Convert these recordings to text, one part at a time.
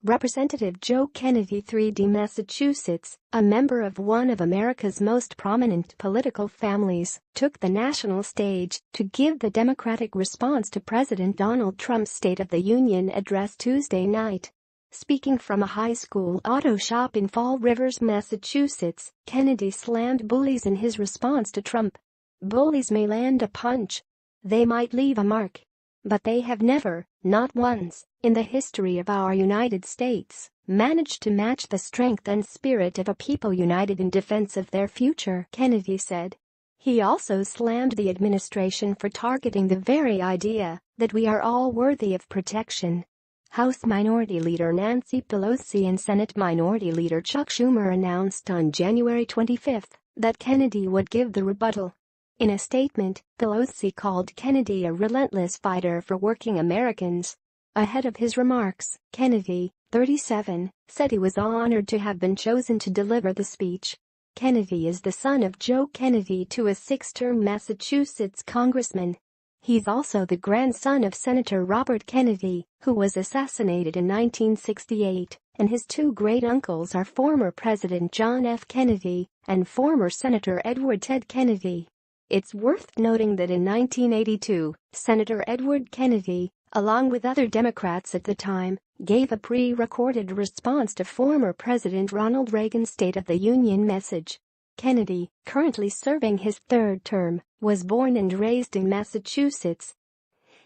Representative Joe Kennedy, 3D Massachusetts, a member of one of America's most prominent political families, took the national stage to give the Democratic response to President Donald Trump's State of the Union address Tuesday night. Speaking from a high school auto shop in Fall Rivers, Massachusetts, Kennedy slammed bullies in his response to Trump. "Bullies may land a punch. They might leave a mark. But they have never, not once, in the history of our United States, managed to match the strength and spirit of a people united in defense of their future," Kennedy said. He also slammed the administration for targeting the very idea that we are all worthy of protection. House Minority Leader Nancy Pelosi and Senate Minority Leader Chuck Schumer announced on January 25 that Kennedy would give the rebuttal. In a statement, Pelosi called Kennedy a relentless fighter for working Americans. Ahead of his remarks, Kennedy, 37, said he was honored to have been chosen to deliver the speech. Kennedy is the son of Joe Kennedy, a six-term Massachusetts congressman. He's also the grandson of Senator Robert Kennedy, who was assassinated in 1968, and his two great-uncles are former President John F. Kennedy and former Senator Edward Ted Kennedy. It's worth noting that in 1982, Senator Edward Kennedy, along with other Democrats at the time, gave a pre-recorded response to former President Ronald Reagan's State of the Union message. Kennedy, currently serving his third term, was born and raised in Massachusetts.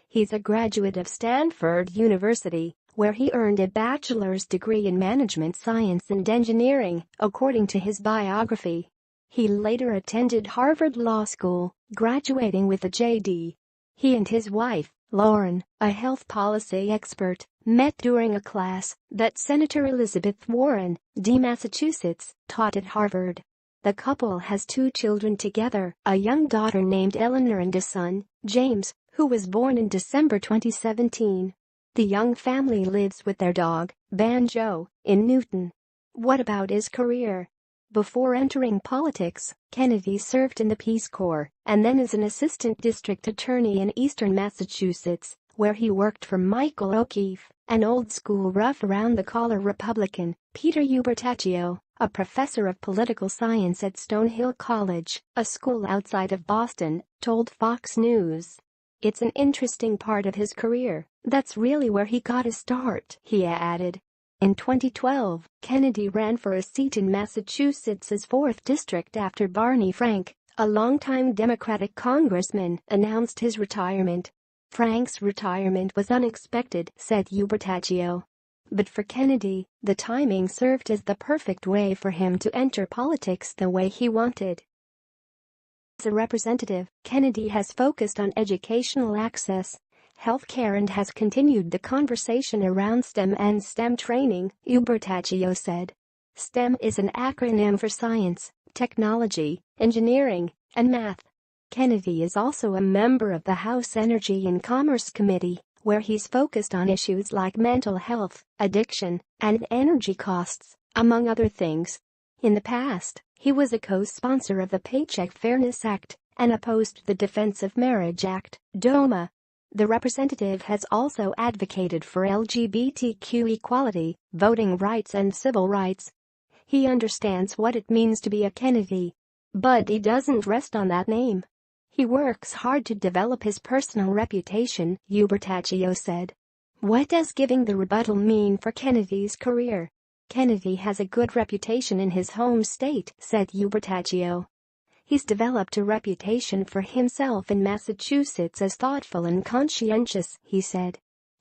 He's a graduate of Stanford University, where he earned a bachelor's degree in management science and engineering, according to his biography. He later attended Harvard Law School, graduating with a JD. He and his wife, Lauren, a health policy expert, met during a class that Senator Elizabeth Warren, D. Massachusetts, taught at Harvard. The couple has two children together, a young daughter named Eleanor and a son, James, who was born in December 2017. The young family lives with their dog, Banjo, in Newton. What about his career? Before entering politics, Kennedy served in the Peace Corps and then as an assistant district attorney in eastern Massachusetts, where he worked for Michael O'Keefe, an old-school rough-around-the-collar Republican. Peter Ubertaccio, a professor of political science at Stonehill College, a school outside of Boston, told Fox News. "It's an interesting part of his career. That's really where he got his start," he added. In 2012, Kennedy ran for a seat in Massachusetts' 4th District after Barney Frank, a longtime Democratic congressman, announced his retirement. "Frank's retirement was unexpected," said Ubertaccio. But for Kennedy, the timing served as the perfect way for him to enter politics the way he wanted. As a representative, Kennedy has focused on educational access, healthcare and has continued the conversation around STEM and STEM training, Ubertaccio said. STEM is an acronym for science, technology, engineering, and math. Kennedy is also a member of the House Energy and Commerce Committee, where he's focused on issues like mental health, addiction, and energy costs, among other things. In the past, he was a co-sponsor of the Paycheck Fairness Act and opposed the Defense of Marriage Act, DOMA. The representative has also advocated for LGBTQ equality, voting rights and civil rights. He understands what it means to be a Kennedy. But he doesn't rest on that name. He works hard to develop his personal reputation, Ubertaccio said. What does giving the rebuttal mean for Kennedy's career? Kennedy has a good reputation in his home state, said Ubertaccio. He's developed a reputation for himself in Massachusetts as thoughtful and conscientious, he said.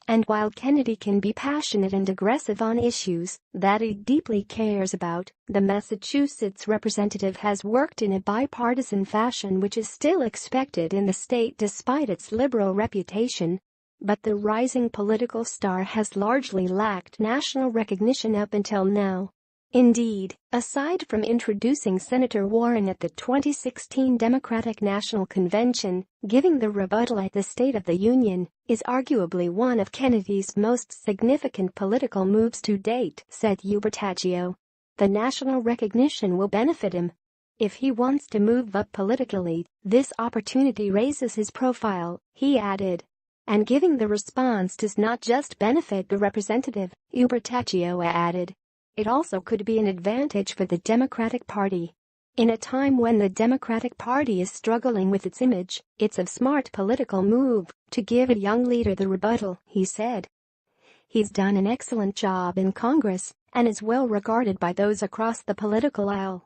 And while Kennedy can be passionate and aggressive on issues that he deeply cares about, the Massachusetts representative has worked in a bipartisan fashion which is still expected in the state despite its liberal reputation. But the rising political star has largely lacked national recognition up until now. Indeed, aside from introducing Senator Warren at the 2016 Democratic National Convention, giving the rebuttal at the State of the Union is arguably one of Kennedy's most significant political moves to date, said Ubertaccio. The national recognition will benefit him. If he wants to move up politically, this opportunity raises his profile, he added. And giving the response does not just benefit the representative, Ubertaccio added. It also could be an advantage for the Democratic Party. In a time when the Democratic Party is struggling with its image, it's a smart political move to give a young leader the rebuttal, he said. He's done an excellent job in Congress and is well regarded by those across the political aisle.